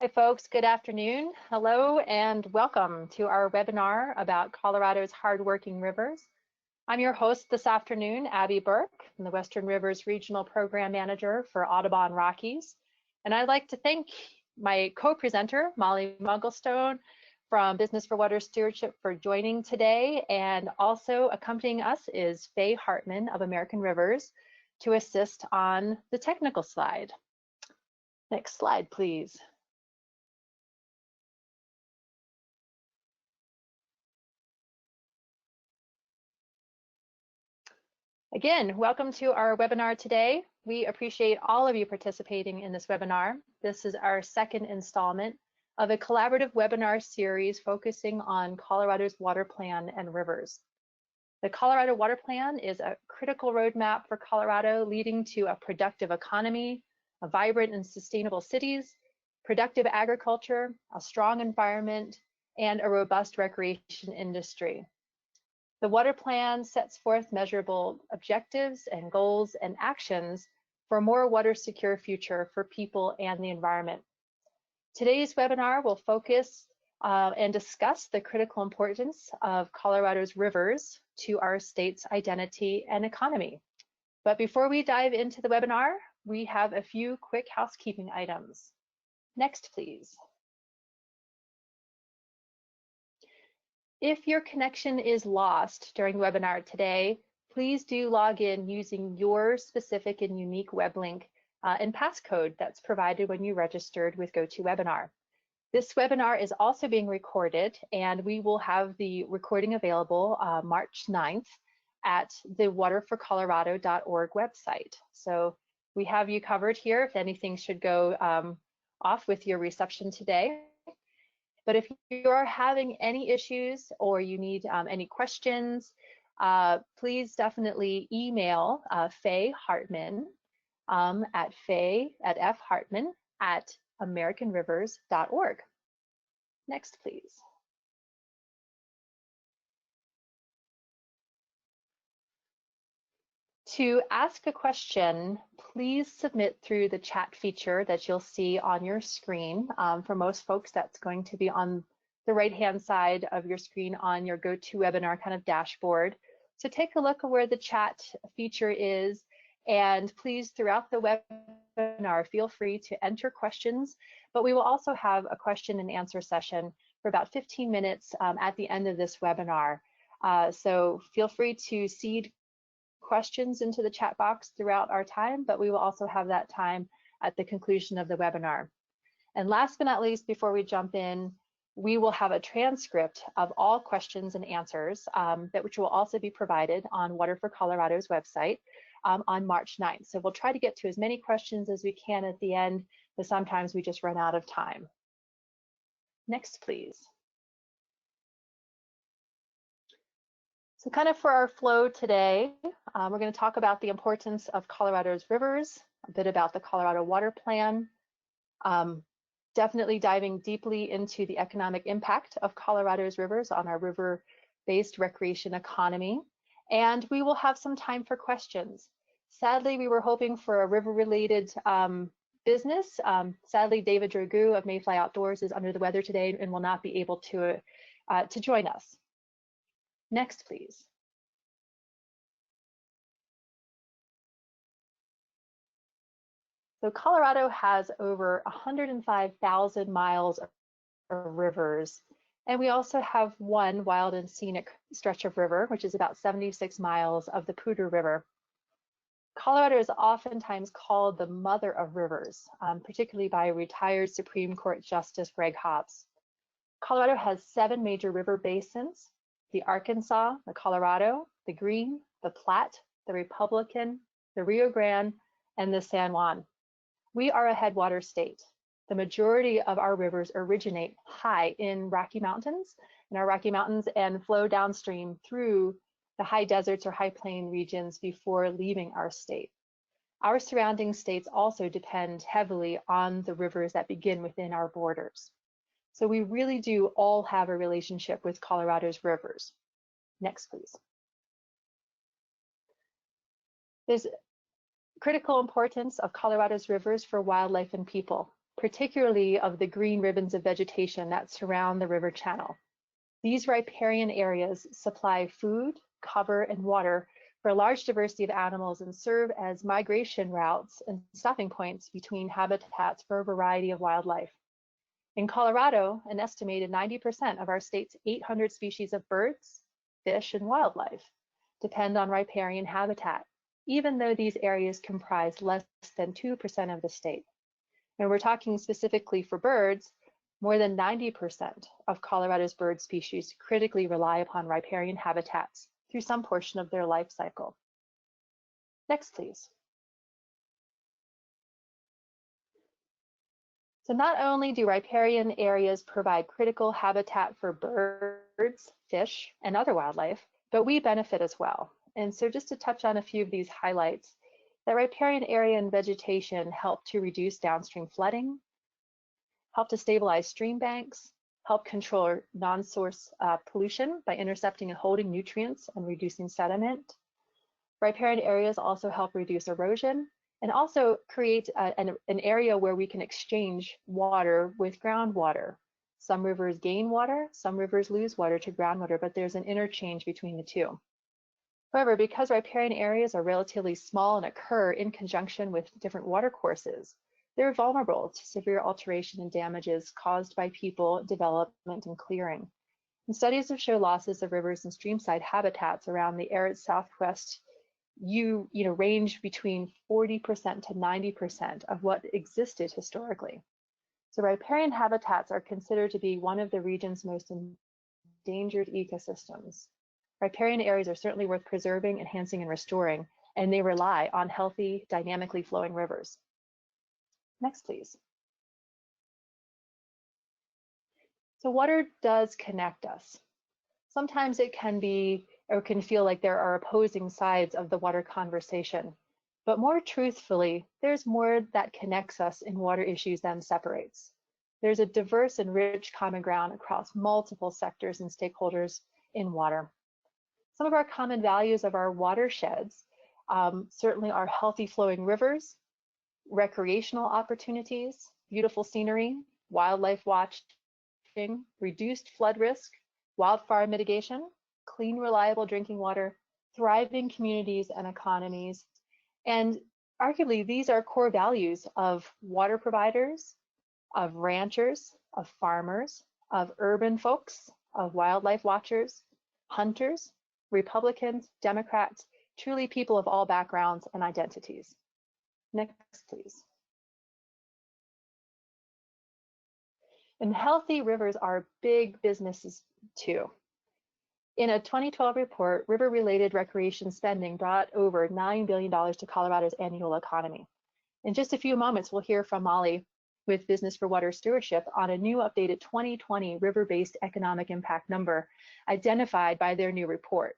Hi folks, good afternoon. Hello and welcome to our webinar about Colorado's hardworking rivers. I'm your host this afternoon, Abby Burke. I'm the Western Rivers Regional Program Manager for Audubon Rockies. And I'd like to thank my co-presenter, Molly Mugglestone from Business for Water Stewardship, for joining today. And also accompanying us is Faye Hartman of American Rivers to assist on the technical slide. Next slide, please. Again, welcome to our webinar today. We appreciate all of you participating in this webinar. This is our second installment of a collaborative webinar series focusing on Colorado's water plan and rivers. The Colorado Water Plan is a critical roadmap for Colorado, leading to a productive economy, a vibrant and sustainable cities, productive agriculture, a strong environment, and a robust recreation industry. The water plan sets forth measurable objectives and goals and actions for a more water secure future for people and the environment. Today's webinar will focus and discuss the critical importance of Colorado's rivers to our state's identity and economy. But before we dive into the webinar, we have a few quick housekeeping items. Next, please. If your connection is lost during the webinar today, please do log in using your specific and unique web link and passcode that's provided when you registered with GoToWebinar. This webinar is also being recorded, and we will have the recording available March 9th at the waterforcolorado.org website. So we have you covered here if anything should go off with your reception today. But if you are having any issues or you need any questions, please definitely email Faye Hartman at fhartman@americanrivers.org. Next, please. To ask a question, please submit through the chat feature that you'll see on your screen. For most folks, that's going to be on the right-hand side of your screen on your GoToWebinar kind of dashboard. So take a look at where the chat feature is, and please, throughout the webinar, feel free to enter questions, but we will also have a question and answer session for about 15 minutes at the end of this webinar. So feel free to seed questions into the chat box throughout our time, but we will also have that time at the conclusion of the webinar. And last but not least, before we jump in, we will have a transcript of all questions and answers which will also be provided on Water for Colorado's website on March 9th. So we'll try to get to as many questions as we can at the end, but sometimes we just run out of time. Next, please. So kind of for our flow today, we're going to talk about the importance of Colorado's rivers, a bit about the Colorado Water Plan, definitely diving deeply into the economic impact of Colorado's rivers on our river-based recreation economy, and we will have some time for questions. Sadly, we were hoping for a river-related business. Sadly, David Dragoo of Mayfly Outdoors is under the weather today and will not be able to join us. Next, please. So Colorado has over 105,000 miles of rivers, and we also have one wild and scenic stretch of river, which is about 76 miles of the Poudre River. Colorado is oftentimes called the mother of rivers, particularly by retired Supreme Court Justice Greg Hobbs. Colorado has 7 major river basins: the Arkansas, the Colorado, the Green, the Platte, the Republican, the Rio Grande, and the San Juan. We are a headwater state. The majority of our rivers originate high in Rocky Mountains, and flow downstream through the high deserts or high plain regions before leaving our state. Our surrounding states also depend heavily on the rivers that begin within our borders. So we really do all have a relationship with Colorado's rivers. Next, please. There's critical importance of Colorado's rivers for wildlife and people. particularly of the green ribbons of vegetation that surround the river channel. These riparian areas supply food, cover, and water for a large diversity of animals and serve as migration routes and stopping points between habitats for a variety of wildlife. In Colorado, an estimated 90% of our state's 800 species of birds, fish, and wildlife depend on riparian habitat, even though these areas comprise less than 2% of the state. And we're talking specifically for birds, more than 90% of Colorado's bird species critically rely upon riparian habitats through some portion of their life cycle. Next, please. So not only do riparian areas provide critical habitat for birds, fish, and other wildlife, but we benefit as well. And so just to touch on a few of these highlights, that riparian area and vegetation help to reduce downstream flooding, help to stabilize stream banks, help control non-source pollution by intercepting and holding nutrients and reducing sediment. Riparian areas also help reduce erosion and also create an area where we can exchange water with groundwater. Some rivers gain water, some rivers lose water to groundwater, but there's an interchange between the two. However, because riparian areas are relatively small and occur in conjunction with different water courses, they're vulnerable to severe alteration and damages caused by people, development, and clearing. And studies have shown losses of rivers and streamside habitats around the arid Southwest range between 40% to 90% of what existed historically. So riparian habitats are considered to be one of the region's most endangered ecosystems. Riparian areas are certainly worth preserving, enhancing, and restoring, and they rely on healthy, dynamically flowing rivers. Next, please. So water does connect us. Sometimes it can be or can feel like there are opposing sides of the water conversation. But more truthfully, there's more that connects us in water issues than separates. There's a diverse and rich common ground across multiple sectors and stakeholders in water. Some of our common values of our watersheds certainly are healthy flowing rivers, recreational opportunities, beautiful scenery, wildlife watching, reduced flood risk, wildfire mitigation, clean, reliable drinking water, thriving communities and economies. And arguably, these are core values of water providers, of ranchers, of farmers, of urban folks, of wildlife watchers, hunters, Republicans, Democrats, truly people of all backgrounds and identities. Next, please. And healthy rivers are big businesses too. In a 2012 report, river-related recreation spending brought over $9 billion to Colorado's annual economy. In just a few moments, we'll hear from Molly with Business for Water Stewardship on a new updated 2020 river-based economic impact number identified by their new report.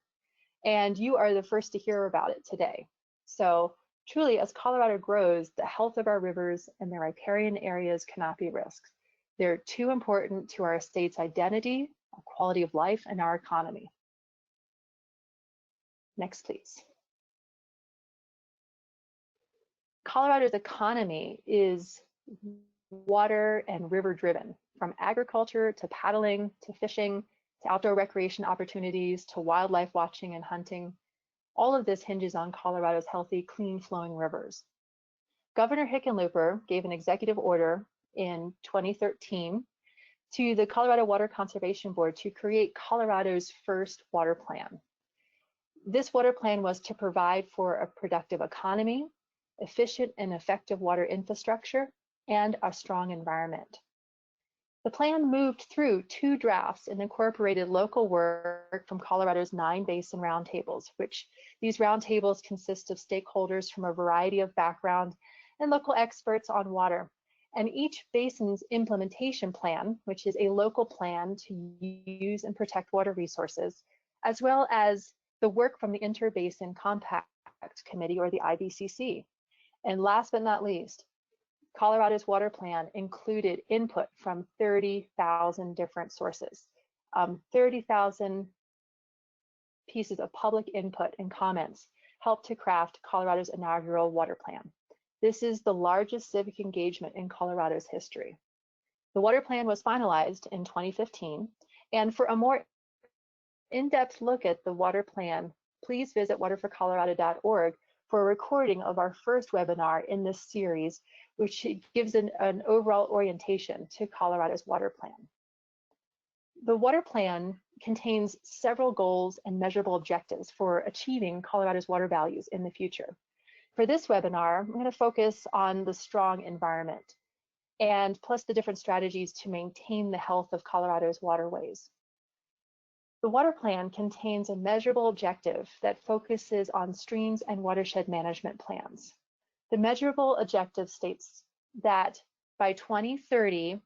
And you are the first to hear about it today. So truly, as Colorado grows, the health of our rivers and their riparian areas cannot be risked. They're too important to our state's identity, our quality of life, and our economy. Next, please. Colorado's economy is water and river driven, from agriculture to paddling to fishing to outdoor recreation opportunities to wildlife watching and hunting. All of this hinges on Colorado's healthy, clean flowing rivers. Governor Hickenlooper gave an executive order in 2013 to the Colorado Water Conservation Board to create Colorado's first water plan. This water plan was to provide for a productive economy, efficient and effective water infrastructure, and a strong environment. The plan moved through 2 drafts and incorporated local work from Colorado's 9 basin roundtables, which these roundtables consist of stakeholders from a variety of backgrounds and local experts on water. And each basin's implementation plan, which is a local plan to use and protect water resources, as well as the work from the Interbasin Compact Committee, or the IBCC. And last but not least, Colorado's water plan included input from 30,000 different sources, 30,000 pieces of public input and comments helped to craft Colorado's inaugural water plan. This is the largest civic engagement in Colorado's history. The water plan was finalized in 2015, and for a more in-depth look at the water plan, please visit waterforcolorado.org for a recording of our first webinar in this series, which gives an overall orientation to Colorado's water plan. The water plan contains several goals and measurable objectives for achieving Colorado's water values in the future. For this webinar, I'm going to focus on the strong environment and plus the different strategies to maintain the health of Colorado's waterways. The water plan contains a measurable objective that focuses on streams and watershed management plans. The measurable objective states that by 2030,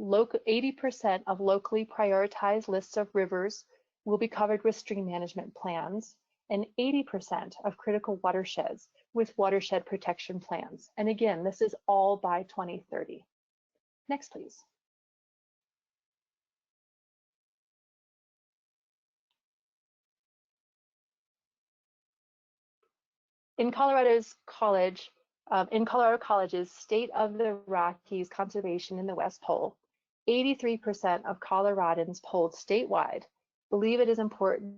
80% of locally prioritized lists of rivers will be covered with stream management plans, and 80% of critical watersheds with watershed protection plans. And again, this is all by 2030. Next, please. In Colorado College's State of the Rockies Conservation in the West poll, 83% of Coloradans polled statewide believe it is important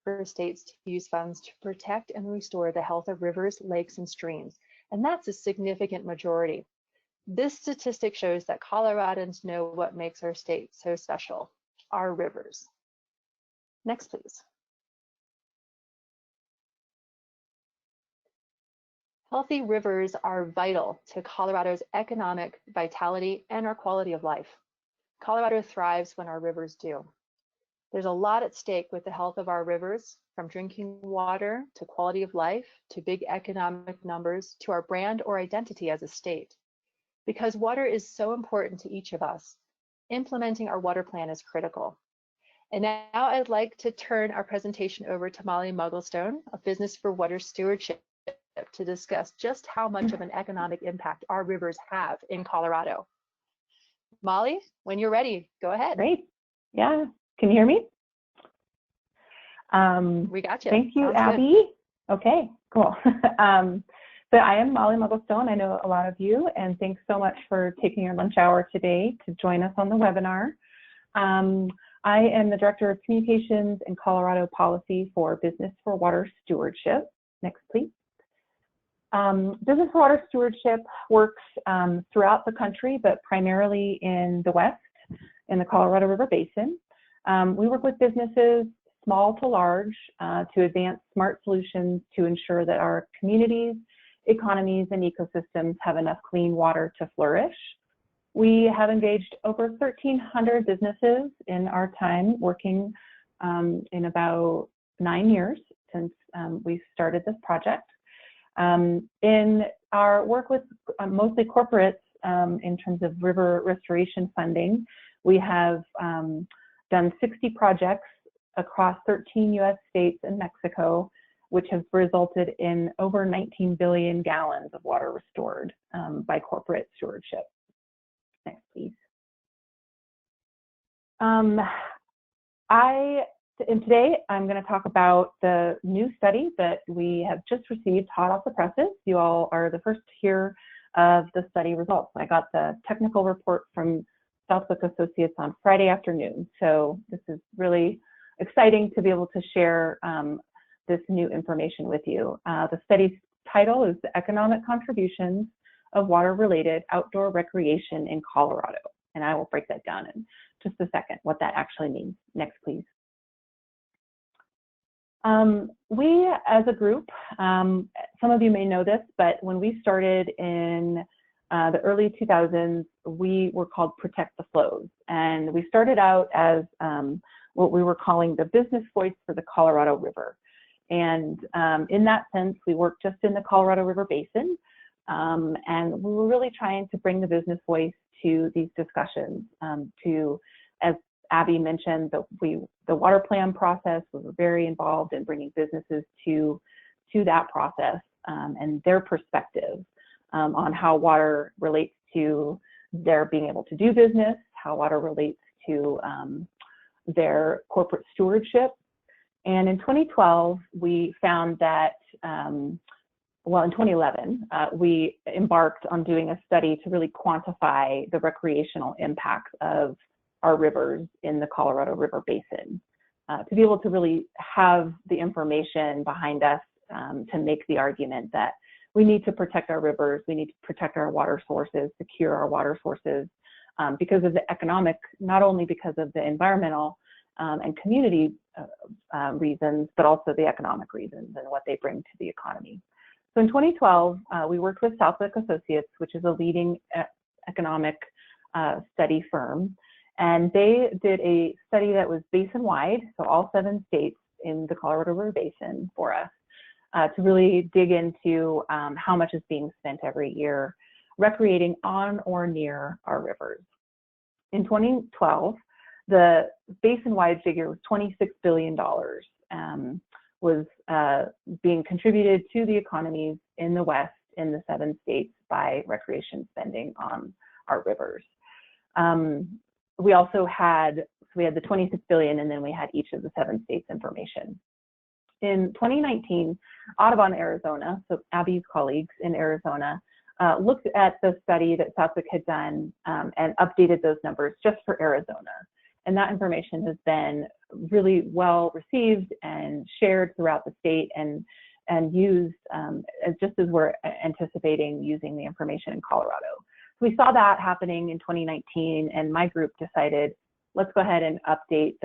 for states to use funds to protect and restore the health of rivers, lakes, and streams. And that's a significant majority. This statistic shows that Coloradans know what makes our state so special, our rivers. Next, please. Healthy rivers are vital to Colorado's economic vitality and our quality of life. Colorado thrives when our rivers do. There's a lot at stake with the health of our rivers, from drinking water to quality of life to big economic numbers to our brand or identity as a state. Because water is so important to each of us, implementing our water plan is critical. And now I'd like to turn our presentation over to Molly Mugglestone of Business for Water Stewardship to discuss just how much of an economic impact our rivers have in Colorado. Molly, when you're ready, go ahead. Great. Yeah. Can you hear me? We got you. Thank you, Sounds Abby. Good. Okay, cool. So I am Molly Mugglestone. I know a lot of you, and thanks so much for taking your lunch hour today to join us on the webinar. I am the Director of Communications and Colorado Policy for Business for Water Stewardship. Next, please. Business for Water Stewardship works throughout the country, but primarily in the West, in the Colorado River Basin. We work with businesses, small to large, to advance smart solutions to ensure that our communities, economies, and ecosystems have enough clean water to flourish. We have engaged over 1,300 businesses in our time working in about 9 years since we started this project. In our work with mostly corporates in terms of river restoration funding, we have done 60 projects across 13 US states and Mexico, which has resulted in over 19 billion gallons of water restored by corporate stewardship. Next, please. Today, I'm going to talk about the new study that we have just received hot off the presses. You all are the first to hear of the study results. I got the technical report from Southwick Associates on Friday afternoon. So this is really exciting to be able to share this new information with you. The study's title is The Economic Contributions of Water-Related Outdoor Recreation in Colorado. And I will break that down in just a second, what that actually means. Next, please. We as a group, some of you may know this, but when we started in the early 2000s, we were called Protect the Flows. And we started out as what we were calling the business voice for the Colorado River. And in that sense, we worked just in the Colorado River Basin. And we were really trying to bring the business voice to these discussions as Abby mentioned, the water plan process, we were very involved in bringing businesses to that process and their perspective on how water relates to their being able to do business, how water relates to their corporate stewardship. And in 2012, we found that well, in 2011, we embarked on doing a study to really quantify the recreational impacts of our rivers in the Colorado River Basin, to be able to really have the information behind us to make the argument that we need to protect our rivers, we need to protect our water sources, secure our water sources, because of the economic, not only because of the environmental and community reasons, but also the economic reasons and what they bring to the economy. So in 2012, we worked with Southwick Associates, which is a leading economic study firm, and they did a study that was basin-wide, so all 7 states in the Colorado River Basin for us, to really dig into how much is being spent every year recreating on or near our rivers. In 2012, the basin-wide figure was $26 billion, was being contributed to the economies in the West in the 7 states by recreation spending on our rivers. We also had, so we had the 26 billion, and then we had each of the 7 states information. In 2019, Audubon, Arizona, so Abby's colleagues in Arizona, looked at the study that Southwick had done and updated those numbers just for Arizona. And that information has been really well received and shared throughout the state and used just as we're anticipating using the information in Colorado. So we saw that happening in 2019, and my group decided, let's go ahead and update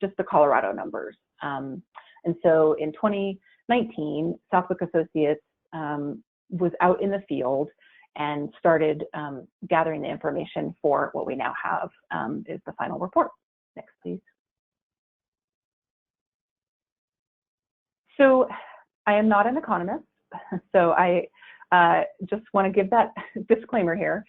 just the Colorado numbers. And so in 2019, Southwick Associates was out in the field and started gathering the information for what we now have is the final report. Next, please. So I am not an economist, so I just want to give that disclaimer here.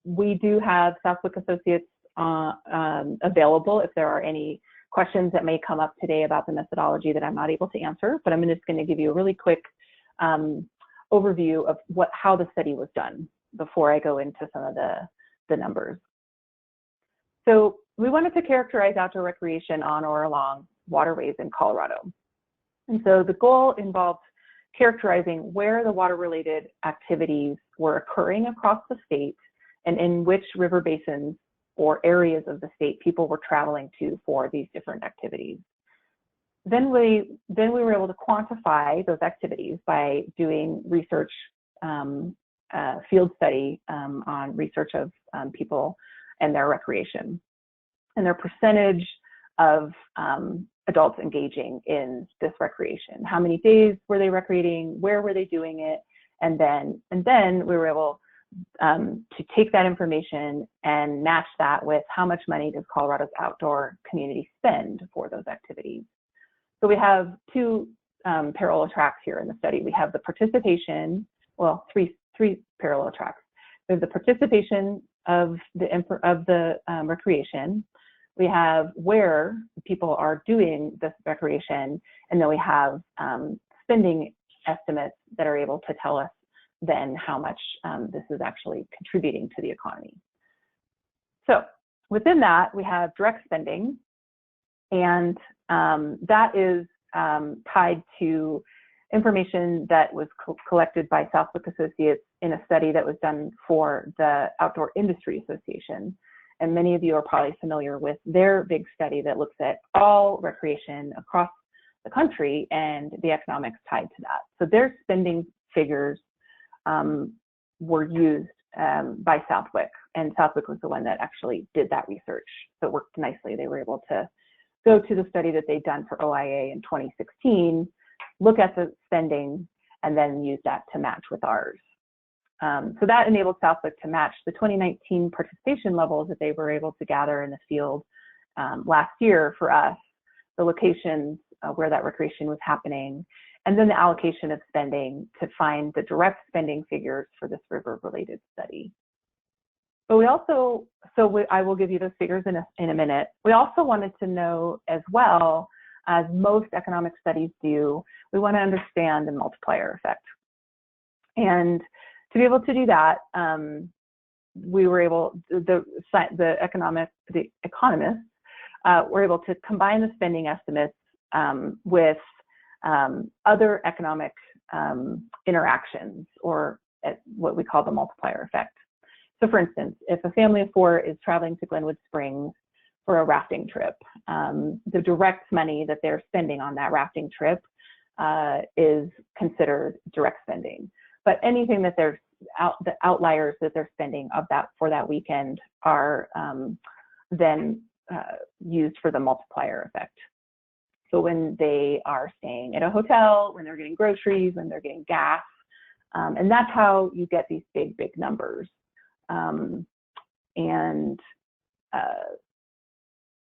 We do have Southwick Associates available if there are any questions that may come up today about the methodology that I'm not able to answer, but I'm just going to give you a really quick overview of how the study was done before I go into some of the numbers. So we wanted to characterize outdoor recreation on or along waterways in Colorado. And so the goal involved characterizing where the water-related activities were occurring across the state and in which river basins or areas of the state people were traveling to for these different activities. Then we were able to quantify those activities by doing research, field study on research of people and their recreation and their percentage of adults engaging in this recreation. How many days were they recreating? Where were they doing it? And then we were able to take that information and match that with how much money does Colorado's outdoor community spend for those activities. So we have 2 parallel tracks here in the study. We have the participation, well, three parallel tracks. There's the participation of the recreation. We have where people are doing this recreation, and then we have spending estimates that are able to tell us then how much this is actually contributing to the economy. So within that, we have direct spending, and that is tied to information that was collected by Southwick Associates in a study that was done for the Outdoor Industry Association. And many of you are probably familiar with their big study that looks at all recreation across the country and the economics tied to that. So their spending figures were used by Southwick, and Southwick was the one that actually did that research. So it worked nicely. They were able to go to the study that they'd done for OIA in 2016, look at the spending, and then use that to match with ours. So that enabled Southwick to match the 2019 participation levels that they were able to gather in the field last year for us, the locations where that recreation was happening, and then the allocation of spending to find the direct spending figures for this river-related study. But we also, I will give you those figures in a minute. We also wanted to know as well, as most economic studies do, we want to understand the multiplier effect. And to be able to do that, we were able, the economists were able to combine the spending estimates with other economic interactions, or at what we call the multiplier effect. So for instance, if a family of 4 is traveling to Glenwood Springs for a rafting trip, the direct money that they're spending on that rafting trip is considered direct spending. But anything that the outliers that they're spending for that weekend are then used for the multiplier effect. So when they are staying at a hotel, when they're getting groceries, when they're getting gas, and that's how you get these big, big numbers. And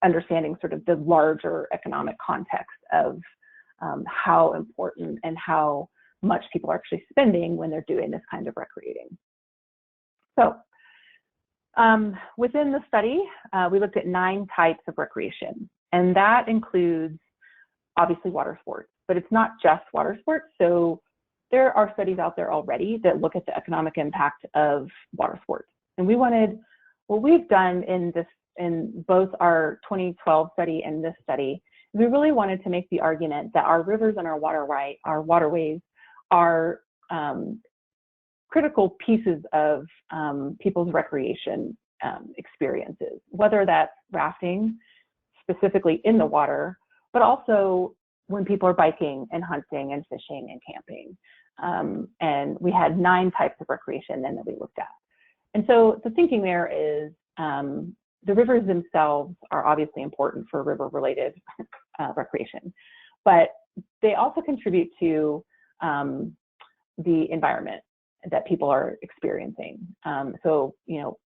understanding sort of the larger economic context of how important and how much people are actually spending when they're doing this kind of recreating. So within the study, we looked at 9 types of recreation, and that includes obviously water sports, but it's not just water sports. So there are studies out there already that look at the economic impact of water sports. And we wanted, what we've done in both our 2012 study and this study, we really wanted to make the argument that our rivers and our waterways are critical pieces of people's recreation experiences, whether that's rafting, specifically in the water, but also when people are biking and hunting and fishing and camping. And we had 9 types of recreation then that we looked at. And so the thinking there is the rivers themselves are obviously important for river-related recreation, but they also contribute to the environment that people are experiencing. So, you know,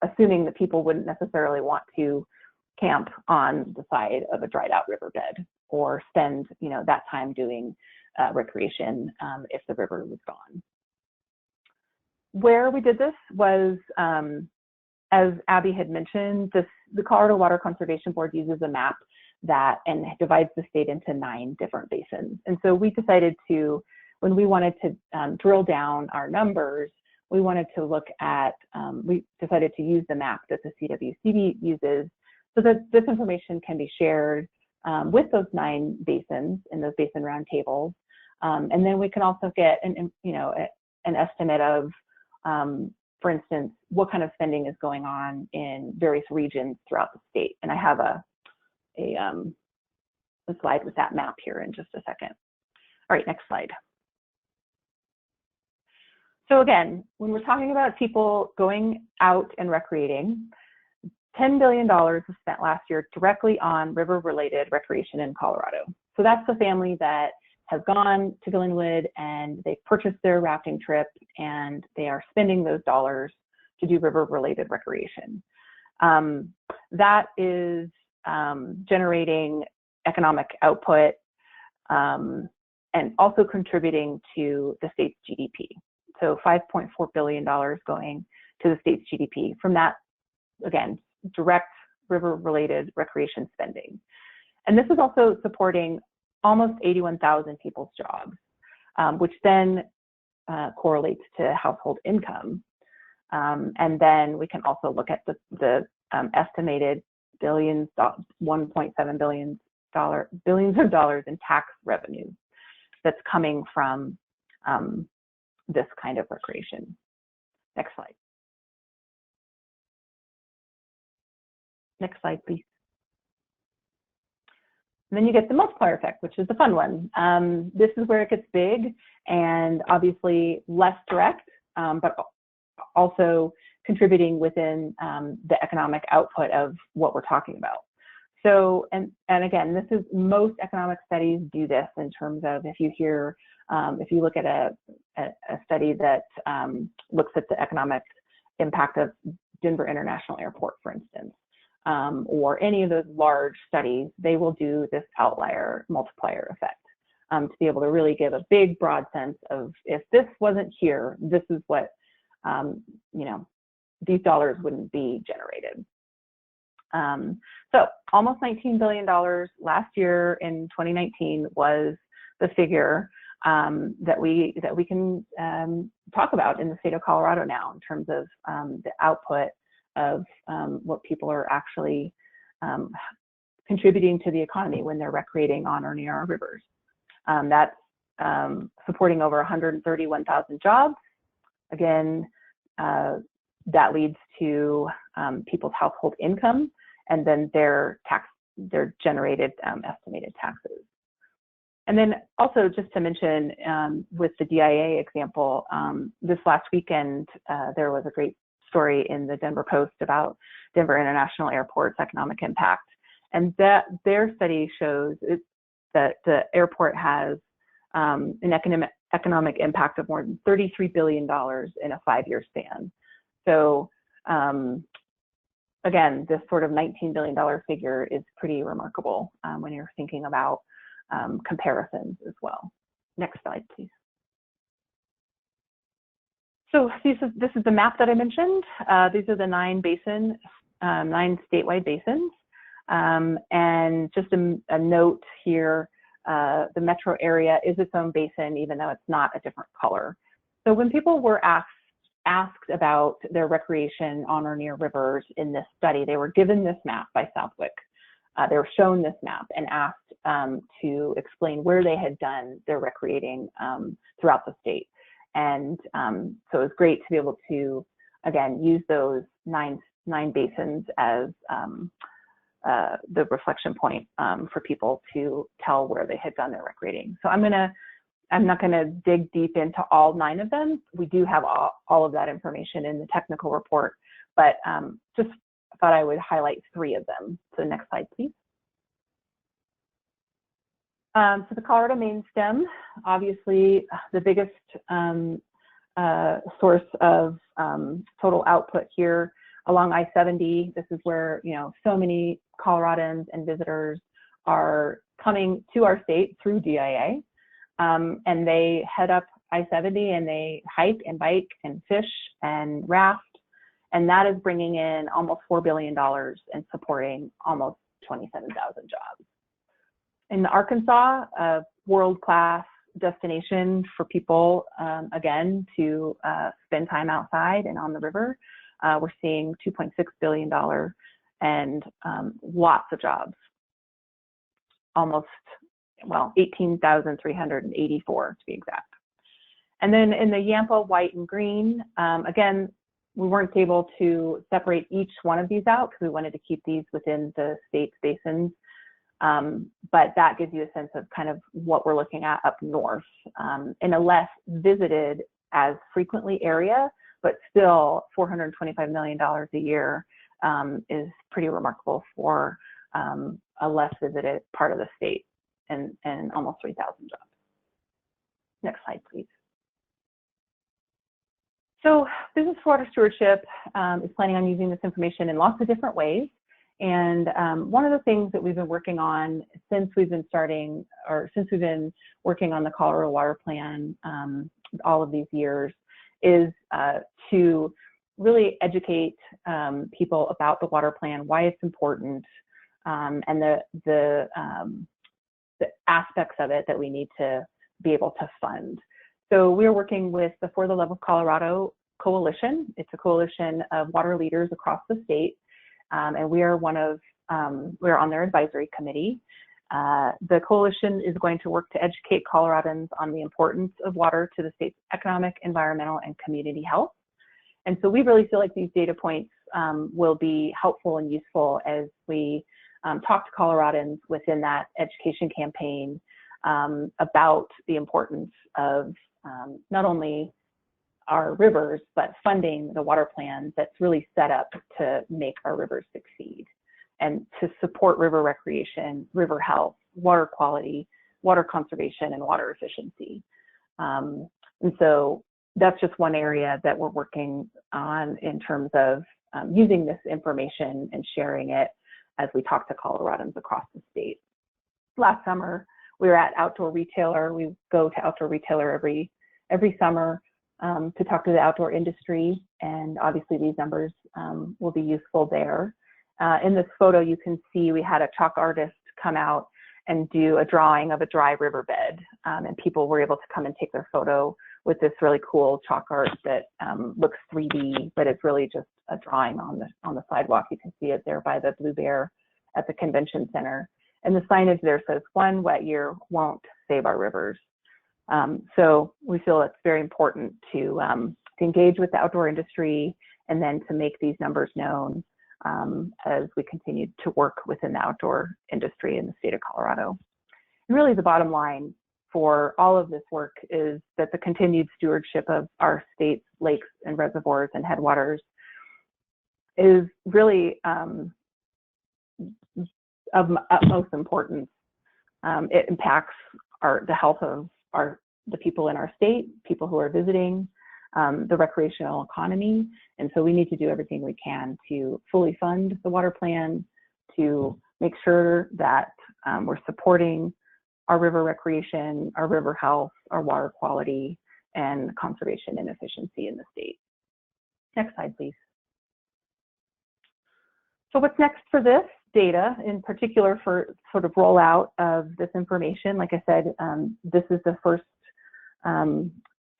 assuming that people wouldn't necessarily want to camp on the side of a dried out riverbed or spend, you know, that time doing recreation if the river was gone. Where we did this was, as Abby had mentioned, the Colorado Water Conservation Board uses a map and divides the state into 9 different basins. And so we decided to, when we wanted to drill down our numbers, we wanted to look at, we decided to use the map that the CWCB uses so that this information can be shared with those 9 basins in those basin roundtables. And then we can also get an estimate of, for instance, what kind of spending is going on in various regions throughout the state. And I have a slide with that map here in just a second. All right, next slide. So again, when we're talking about people going out and recreating, $10 billion was spent last year directly on river-related recreation in Colorado. So that's the family that has gone to Glenwood and they've purchased their rafting trip and they are spending those dollars to do river-related recreation. That is generating economic output and also contributing to the state's GDP. So $5.4 billion going to the state's GDP from that, again, direct river-related recreation spending. And this is also supporting almost 81,000 people's jobs, which then correlates to household income. And then we can also look at the estimated billions, $1.7 billion of dollars in tax revenue that's coming from this kind of recreation. Next slide. Next slide, please. And then you get the multiplier effect, which is the fun one. This is where it gets big and obviously less direct, but also contributing within the economic output of what we're talking about. So, and again, this is, most economic studies do this in terms of, if you look at a study that looks at the economic impact of Denver International Airport, for instance, or any of those large studies, they will do this outlier multiplier effect to be able to really give a big, broad sense of, if this wasn't here, this is what, these dollars wouldn't be generated. So almost $19 billion last year in 2019 was the figure that we can talk about in the state of Colorado now in terms of the output of what people are actually contributing to the economy when they're recreating on or near our rivers. That's supporting over 131,000 jobs. Again, that leads to people's household income and then their generated estimated taxes. And then also just to mention with the DIA example, this last weekend, there was a great story in the Denver Post about Denver International Airport's economic impact. And that their study shows that the airport has an economic impact of more than $33 billion in a 5-year span. So again, this sort of $19 billion figure is pretty remarkable when you're thinking about comparisons as well. Next slide, please. So this is the map that I mentioned. These are the 9 statewide basins. And just a note here, the metro area is its own basin, even though it's not a different color. So when people were asked about their recreation on or near rivers in this study, they were given this map by Southwick. They were shown this map and asked to explain where they had done their recreating throughout the state. And so it was great to be able to, again, use those nine basins as the reflection point for people to tell where they had done their recreating. So I'm not gonna dig deep into all 9 of them. We do have all of that information in the technical report, but just thought I would highlight 3 of them. So next slide, please. So the Colorado main stem, obviously the biggest source of total output here along I-70. This is where, you know, so many Coloradans and visitors are coming to our state through DIA. And they head up I-70 and they hike and bike and fish and raft. And that is bringing in almost $4 billion and supporting almost 27,000 jobs. In Arkansas, a world-class destination for people, again, to spend time outside and on the river. We're seeing $2.6 billion and lots of jobs, almost, well, 18,384 to be exact. And then in the Yampa, white and green, again, we weren't able to separate each one of these out because we wanted to keep these within the state's basins. But that gives you a sense of kind of what we're looking at up north in a less visited as frequently area, but still $425 million a year is pretty remarkable for a less visited part of the state and almost 3,000 jobs. Next slide, please. So Business for Water Stewardship is planning on using this information in lots of different ways. And one of the things that we've been working on since we've been working on the Colorado Water Plan all of these years is to really educate people about the water plan, why it's important, and the aspects of it that we need to be able to fund. So we're working with the For the Love of Colorado Coalition. It's a coalition of water leaders across the state. And we are we're on their advisory committee. The coalition is going to work to educate Coloradans on the importance of water to the state's economic, environmental, and community health. And so we really feel like these data points will be helpful and useful as we talk to Coloradans within that education campaign about the importance of not only our rivers, but funding the water plan that's really set up to make our rivers succeed and to support river recreation, river health, water quality, water conservation, and water efficiency. And so that's just one area that we're working on in terms of using this information and sharing it as we talk to Coloradans across the state. Last summer, we were at Outdoor Retailer. We go to Outdoor Retailer every summer to talk to the outdoor industry, and obviously these numbers will be useful there. In this photo, you can see we had a chalk artist come out and do a drawing of a dry riverbed, and people were able to come and take their photo with this really cool chalk art that looks 3D, but it's really just a drawing on the sidewalk. You can see it there by the Blue Bear at the convention center. And the signage there says, "One wet year won't save our rivers." So we feel it's very important to engage with the outdoor industry and then to make these numbers known as we continue to work within the outdoor industry in the state of Colorado. And really the bottom line for all of this work is that the continued stewardship of our state's lakes and reservoirs and headwaters is really of utmost importance. It impacts the health of the people in our state, people who are visiting, the recreational economy. And so we need to do everything we can to fully fund the water plan, to make sure that we're supporting our river recreation, our river health, our water quality, and conservation and efficiency in the state. Next slide, please. So what's next for this data, in particular for sort of rollout of this information? Like I said, this is the first time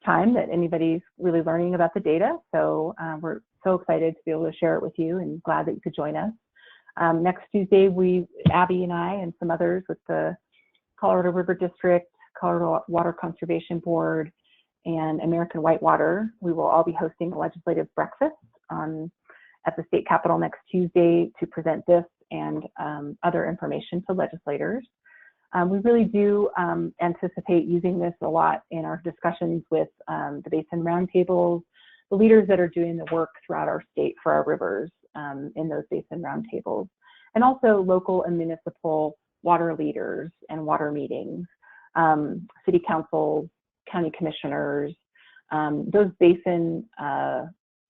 that anybody's really learning about the data. So we're so excited to be able to share it with you and glad that you could join us. Next Tuesday, Abby and I and some others with the Colorado River District, Colorado Water Conservation Board, and American Whitewater, we will all be hosting a legislative breakfast at the state capitol next Tuesday to present this and other information to legislators. We really do anticipate using this a lot in our discussions with the basin roundtables, the leaders that are doing the work throughout our state for our rivers in those basin roundtables, and also local and municipal water leaders and water meetings, city councils, county commissioners, those basin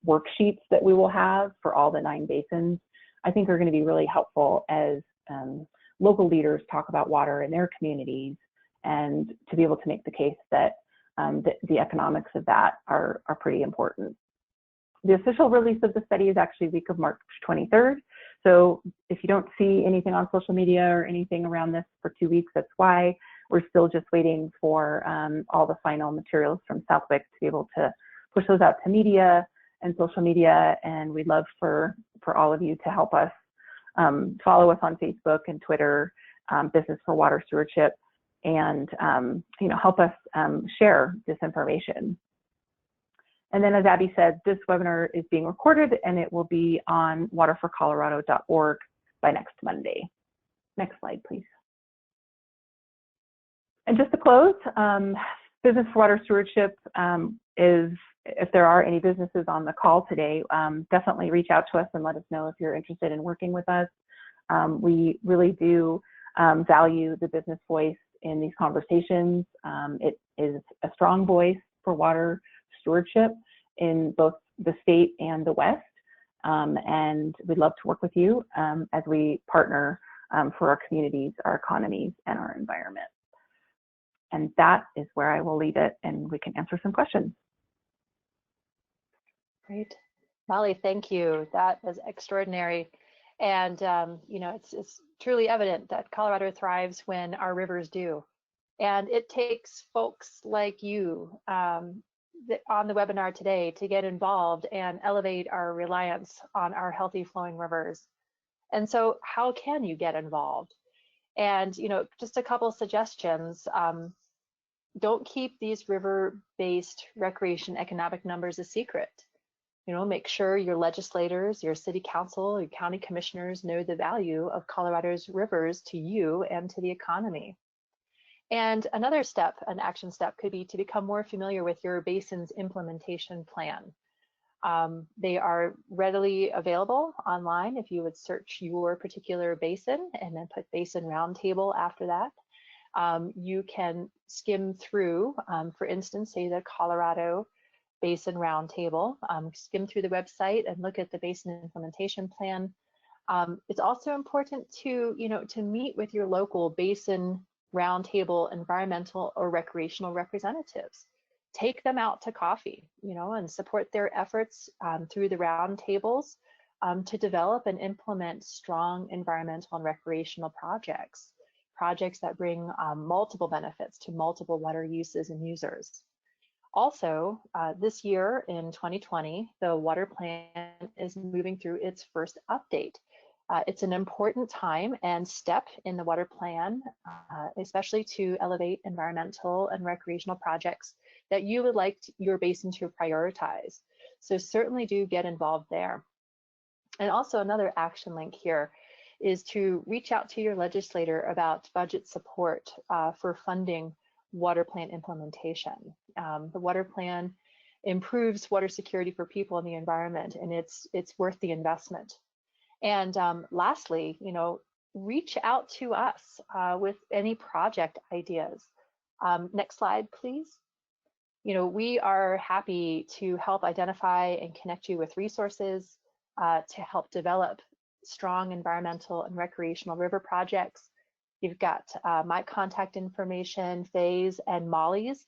worksheets that we will have for all the 9 basins, I think are going to be really helpful as local leaders talk about water in their communities, and to be able to make the case that the economics of that are pretty important. The official release of the study is actually week of March 23rd. So if you don't see anything on social media or anything around this for 2 weeks, that's why. We're still just waiting for all the final materials from Southwick to be able to push those out to media and social media. And we'd love for all of you to help us follow us on Facebook and Twitter, Business for Water Stewardship, and help us share this information. And then, as Abby said, this webinar is being recorded and it will be on waterforcolorado.org by next Monday. Next slide, please. And just to close, Business for Water Stewardship is, if there are any businesses on the call today, definitely reach out to us and let us know if you're interested in working with us. We really do value the business voice in these conversations. It is a strong voice for water stewardship in both the state and the West. And we'd love to work with you as we partner for our communities, our economies, and our environment. And that is where I will leave it, and we can answer some questions. Great. Molly, thank you. That was extraordinary. And, it's truly evident that Colorado thrives when our rivers do. And it takes folks like you on the webinar today to get involved and elevate our reliance on our healthy flowing rivers. And so how can you get involved? And, just a couple suggestions. Don't keep these river-based recreation economic numbers a secret. Make sure your legislators, your city council, your county commissioners know the value of Colorado's rivers to you and to the economy. And another step, an action step, could be to become more familiar with your basin's implementation plan. They are readily available online if you would search your particular basin and then put Basin Roundtable after that. You can skim through, for instance, say the Colorado Basin Roundtable, skim through the website and look at the basin implementation plan. It's also important to meet with your local basin roundtable environmental or recreational representatives. Take them out to coffee, and support their efforts through the roundtables to develop and implement strong environmental and recreational projects that bring multiple benefits to multiple water uses and users. Also, this year in 2020, the water plan is moving through its first update. It's an important time and step in the water plan, especially to elevate environmental and recreational projects that you would like your basin to prioritize. So certainly do get involved there. And also another action link here is to reach out to your legislator about budget support for funding water plan implementation. The water plan improves water security for people and the environment, and it's worth the investment. And lastly, reach out to us with any project ideas. Next slide, please. We are happy to help identify and connect you with resources to help develop strong environmental and recreational river projects. You've got my contact information, Faye's and Molly's,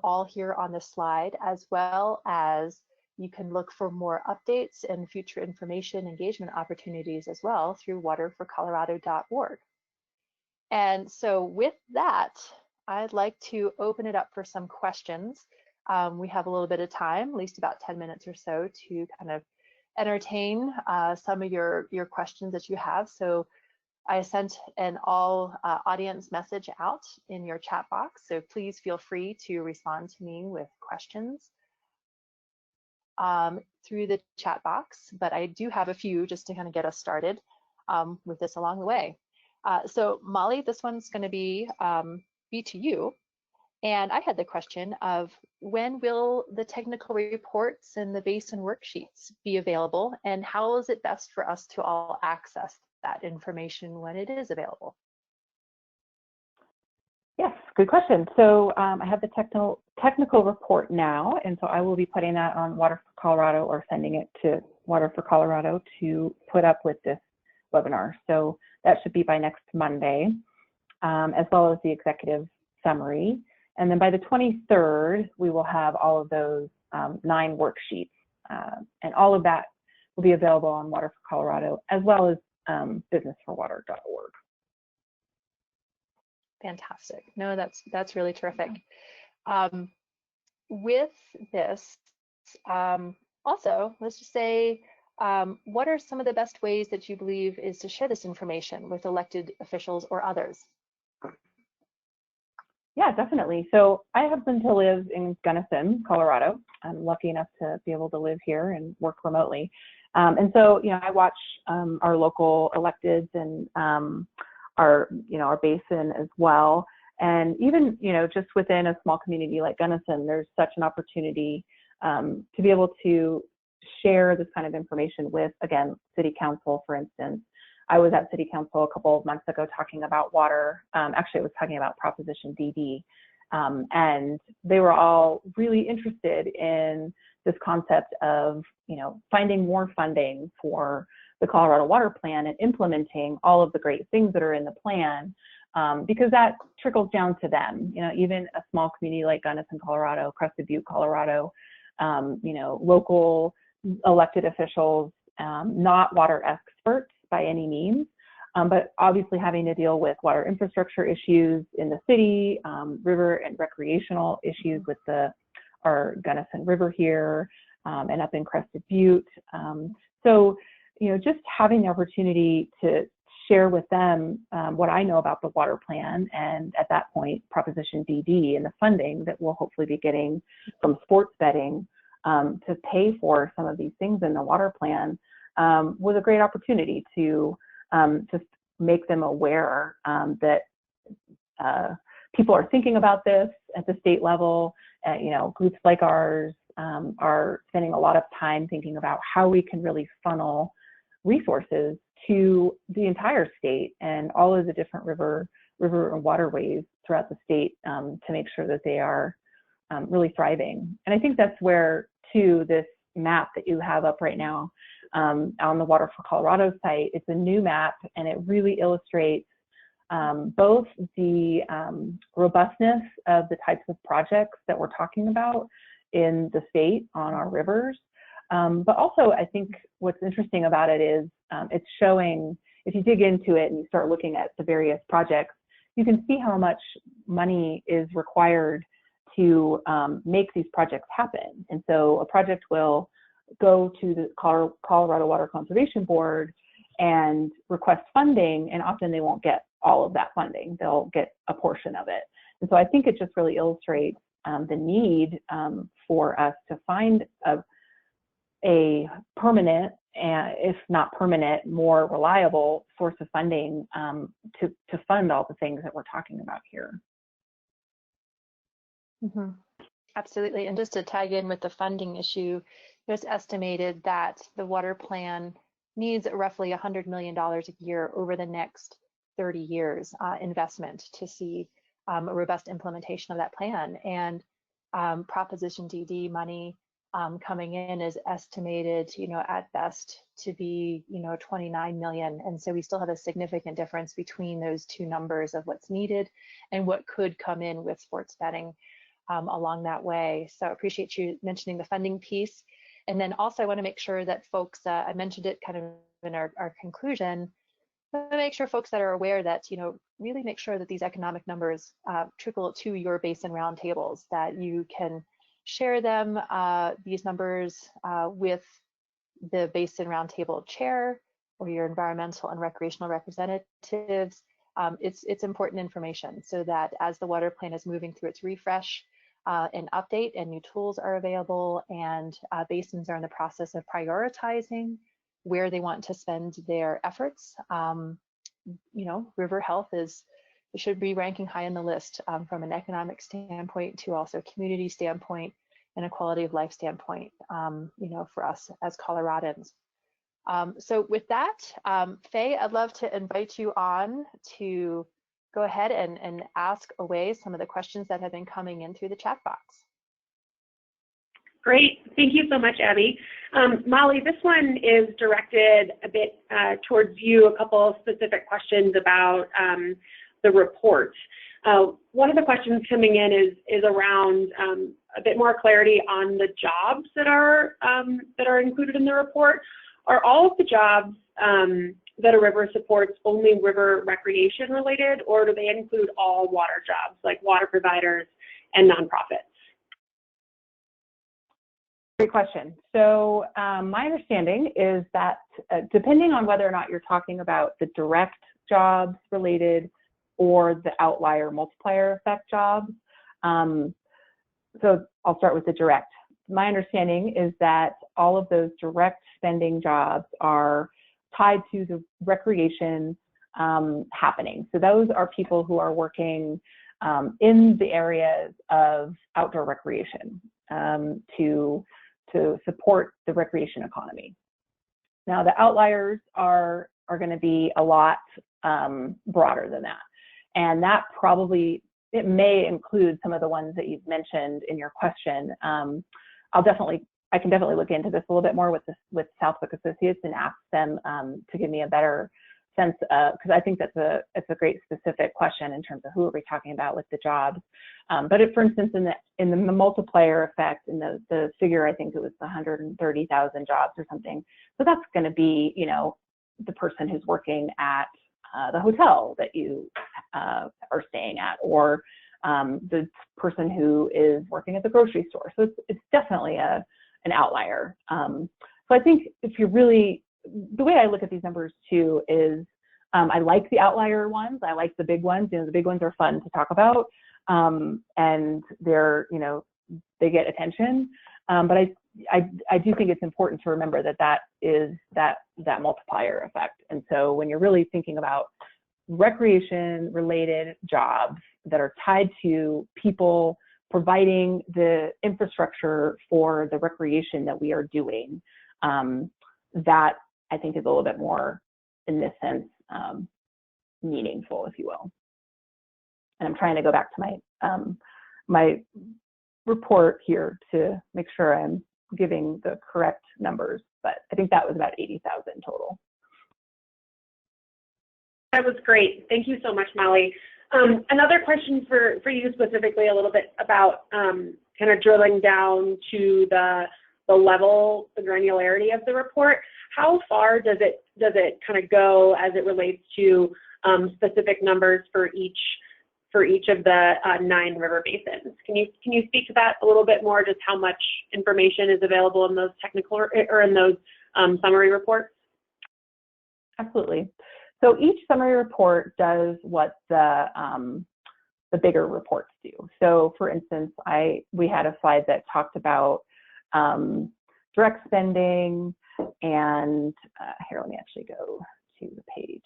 all here on the slide, as well as you can look for more updates and future information engagement opportunities as well through waterforcolorado.org. And so with that, I'd like to open it up for some questions. We have a little bit of time, at least about 10 minutes or so, to kind of entertain some of your questions that you have. So I sent an all audience message out in your chat box, so please feel free to respond to me with questions through the chat box, but I do have a few just to kind of get us started with this along the way. So Molly, this one's going to be to you. And I had the question of when will the technical reports and the basin worksheets be available, and how is it best for us to all access that information when it is available? Yes, good question. So I have the technical report now, and so I will be putting that on Water for Colorado or sending it to Water for Colorado to put up with this webinar. So that should be by next Monday, as well as the executive summary. And then by the 23rd, we will have all of those 9 worksheets, and all of that will be available on Water for Colorado, as well as businessforwater.org. Fantastic. No, that's really terrific. With this, also, let's just say, what are some of the best ways that you believe is to share this information with elected officials or others? Yeah, definitely. So I happen to live in Gunnison, Colorado. I'm lucky enough to be able to live here and work remotely. And so, I watch our local electeds and our basin as well. And even, just within a small community like Gunnison, there's such an opportunity to be able to share this kind of information with, again, City Council, for instance. I was at City Council a couple of months ago talking about water. Actually, I was talking about Proposition DD. And they were all really interested in this concept of, finding more funding for the Colorado Water Plan and implementing all of the great things that are in the plan, because that trickles down to them. Even a small community like Gunnison, Colorado, Crested Butte, Colorado, local elected officials, not water experts by any means, but obviously having to deal with water infrastructure issues in the city, river and recreational issues with our Gunnison River here, and up in Crested Butte. So, just having the opportunity to share with them what I know about the water plan, and at that point, Proposition DD and the funding that we'll hopefully be getting from sports betting to pay for some of these things in the water plan, was a great opportunity to just make them aware that people are thinking about this at the state level. Groups like ours are spending a lot of time thinking about how we can really funnel resources to the entire state and all of the different river and waterways throughout the state to make sure that they are really thriving. And I think that's where, too, this map that you have up right now on the Water for Colorado site, it's a new map, and it really illustrates both the robustness of the types of projects that we're talking about in the state on our rivers. But also, I think what's interesting about it is it's showing, if you dig into it and you start looking at the various projects, you can see how much money is required to make these projects happen. And so a project will go to the Colorado Water Conservation Board, and request funding, and often they won't get all of that funding. They'll get a portion of it. And so I think it just really illustrates the need for us to find a permanent, and if not permanent, more reliable source of funding to fund all the things that we're talking about here. Mm-hmm. Absolutely. And just to tag in with the funding issue, it's estimated that the water plan needs roughly $100 million a year over the next 30 years investment to see a robust implementation of that plan. And Proposition DD money coming in is estimated, at best to be, 29 million. And so we still have a significant difference between those two numbers of what's needed and what could come in with sports betting along that way. So I appreciate you mentioning the funding piece. And then also I want to make sure that folks, I mentioned it kind of in our conclusion, but make sure folks that are aware that, really make sure that these economic numbers trickle to your basin roundtables, that you can share them, these numbers with the basin roundtable chair or your environmental and recreational representatives. It's important information so that as the water plan is moving through its refresh and update and new tools are available, and basins are in the process of prioritizing where they want to spend their efforts, river health should be ranking high in the list from an economic standpoint to also community standpoint and a quality of life standpoint, for us as Coloradans. So with that, Faye, I'd love to invite you on to go ahead and ask away some of the questions that have been coming in through the chat box. Great, thank you so much, Abby. Molly, this one is directed a bit towards you, a couple of specific questions about the report. One of the questions coming in is around a bit more clarity on the jobs that are included in the report. Are all of the jobs that a river supports only river recreation related, or do they include all water jobs like water providers and nonprofits? Great question. So my understanding is that depending on whether or not you're talking about the direct jobs related or the outlier multiplier effect jobs, so I'll start with the direct. My understanding is that all of those direct spending jobs are tied to the recreation happening. So those are people who are working in the areas of outdoor recreation to support the recreation economy. Now the outliers are going to be a lot broader than that, and that probably, it may include some of the ones that you've mentioned in your question. I can definitely look into this a little bit more with Southwick Associates and ask them to give me a better sense of, because I think it's a great specific question in terms of who are we talking about with the jobs. But for instance, in the multiplier effect, in the figure, I think it was 130,000 jobs or something. So that's going to be, the person who's working at the hotel that you are staying at, or the person who is working at the grocery store. So it's definitely an outlier. So I think if you're really, the way I look at these numbers too is I like the outlier ones. I like the big ones. The big ones are fun to talk about, and they're, they get attention. But I do think it's important to remember that is that multiplier effect. And so when you're really thinking about recreation related jobs that are tied to people providing the infrastructure for the recreation that we are doing, that I think is a little bit more, in this sense, meaningful, if you will. And I'm trying to go back to my report here to make sure I'm giving the correct numbers, but I think that was about 80,000 total. That was great. Thank you so much, Molly. Another question for you specifically, a little bit about kind of drilling down to the level, the granularity of the report. How far does it kind of go as it relates to specific numbers for each of the 9 river basins? Can you speak to that a little bit more? Just how much information is available in those technical or in those summary reports? Absolutely. So each summary report does what the bigger reports do. So for instance, we had a slide that talked about direct spending, and here, let me actually go to the page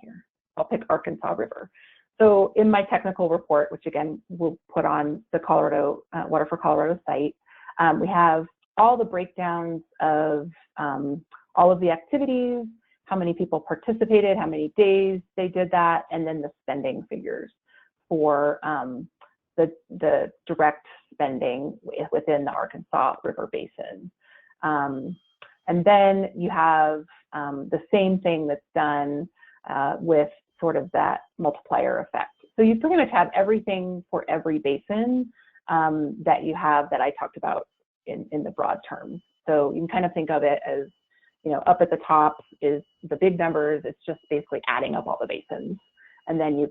here. I'll pick Arkansas River. So in my technical report, which again, we'll put on the Colorado Water for Colorado site, we have all the breakdowns of all of the activities, how many people participated, how many days they did that, and then the spending figures for the direct spending within the Arkansas River Basin. And then you have the same thing that's done with sort of that multiplier effect. So you pretty much have everything for every basin that you have that I talked about in the broad terms. So you can kind of think of it as, you know, up at the top is the big numbers. It's just basically adding up all the basins. And then you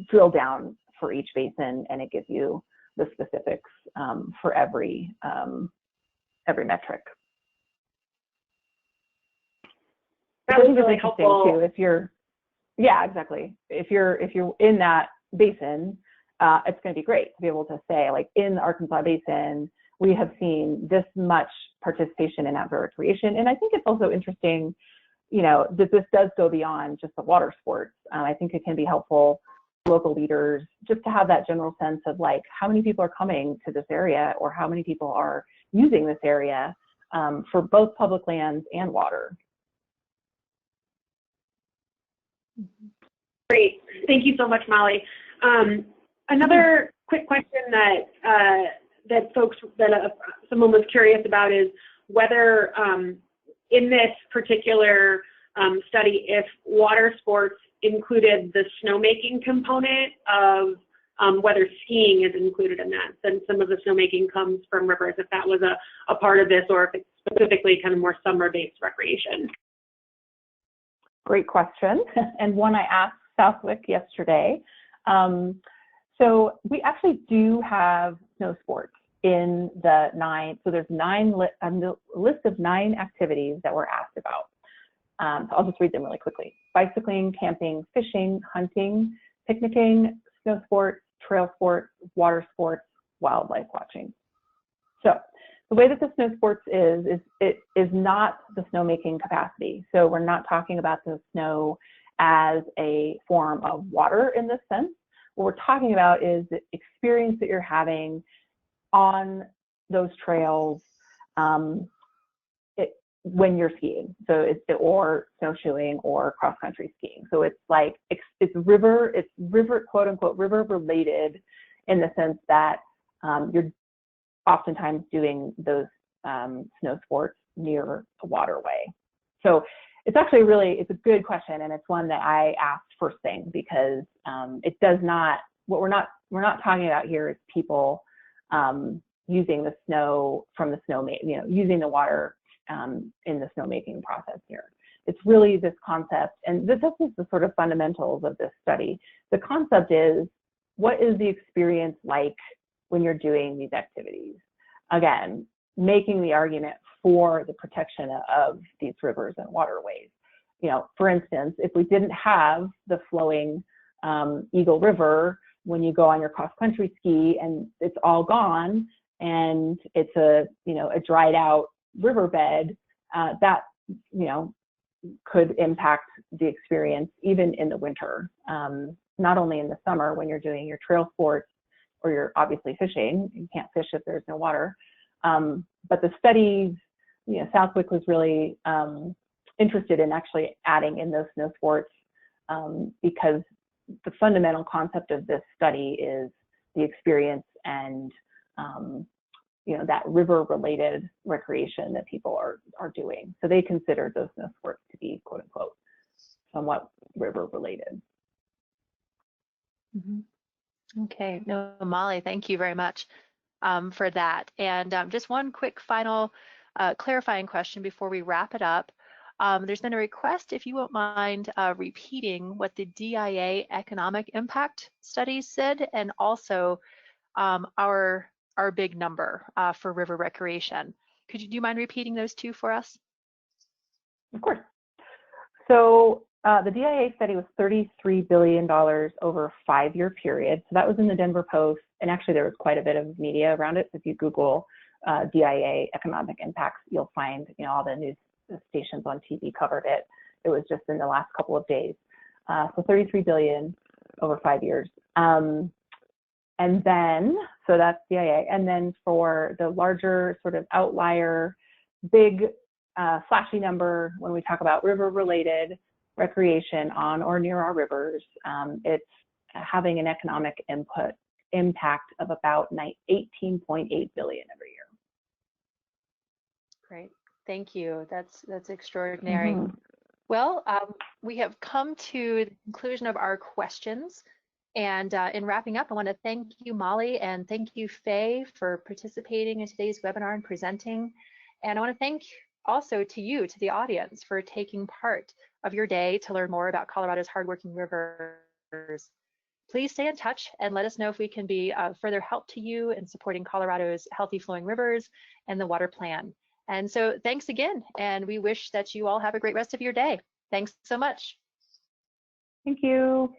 drill down for each basin and it gives you the specifics for every metric. That was really helpful too. If you're, yeah, exactly. If you're in that basin, it's going to be great to be able to say, like, in the Arkansas Basin, we have seen this much participation in outdoor recreation. And I think it's also interesting, you know, that this does go beyond just the water sports. I think it can be helpful for local leaders just to have that general sense of, like, how many people are coming to this area or how many people are using this area for both public lands and water. Great. Thank you so much, Molly. Another quick question that someone was curious about is whether in this particular study, if water sports included the snowmaking component of whether skiing is included in that, since some of the snowmaking comes from rivers, if that was a part of this, or if it's specifically kind of more summer-based recreation. Great question, and one I asked Southwick yesterday. So we actually do have snow sports in the 9, so there's a list of 9 activities that we're asked about. So I'll just read them really quickly. Bicycling, camping, fishing, hunting, picnicking, snow sports, trail sports, water sports, wildlife watching. So the way that the snow sports is it is not the snowmaking capacity. So we're not talking about the snow as a form of water in this sense. What we're talking about is the experience that you're having on those trails when you're skiing. So or snowshoeing or cross-country skiing. So it's like it's river quote unquote river related in the sense that you're oftentimes doing those snow sports near a waterway. So it's actually it's a good question, and it's one that I asked first thing because it does not, we're not talking about here is people using the snow from the using the water in the snowmaking process here. It's really this concept, and this is the sort of fundamentals of this study. The concept is, what is the experience like when you're doing these activities? Again, making the argument for the protection of these rivers and waterways. You know, for instance, if we didn't have the flowing Eagle River, when you go on your cross-country ski and it's all gone and it's a dried out riverbed, that, could impact the experience even in the winter, not only in the summer when you're doing your trail sports or you're obviously fishing. You can't fish if there's no water. But the studies, Southwick was really interested in actually adding in those snow sports because the fundamental concept of this study is the experience and that river-related recreation that people are doing. So they considered those snow sports to be, quote unquote, somewhat river-related. Mm-hmm. Okay, no, Molly, thank you very much for that. And just one quick final clarifying question before we wrap it up. There's been a request, if you won't mind repeating what the DIA economic impact studies said, and also our big number for river recreation. Do you mind repeating those two for us? Of course. So the DIA study was $33 billion over a 5-year period. So that was in the Denver Post. And actually there was quite a bit of media around it. So if you Google DIA economic impacts, you'll find, all the news stations on TV covered it. It was just in the last couple of days. So 33 billion over 5 years. And then, so that's DIA. And then for the larger sort of outlier, big flashy number, when we talk about river-related recreation on or near our rivers, it's having an economic impact of about 18.8 billion every year. Great, thank you. That's extraordinary. Well, we have come to the conclusion of our questions. And in wrapping up, I want to thank you, Molly, and thank you, Faye, for participating in today's webinar and presenting. And I want to thank also to you, to the audience, for taking part of your day to learn more about Colorado's hardworking rivers. Please stay in touch and let us know if we can be of further help to you in supporting Colorado's healthy flowing rivers and the water plan. And so thanks again, and we wish that you all have a great rest of your day. Thanks so much. Thank you.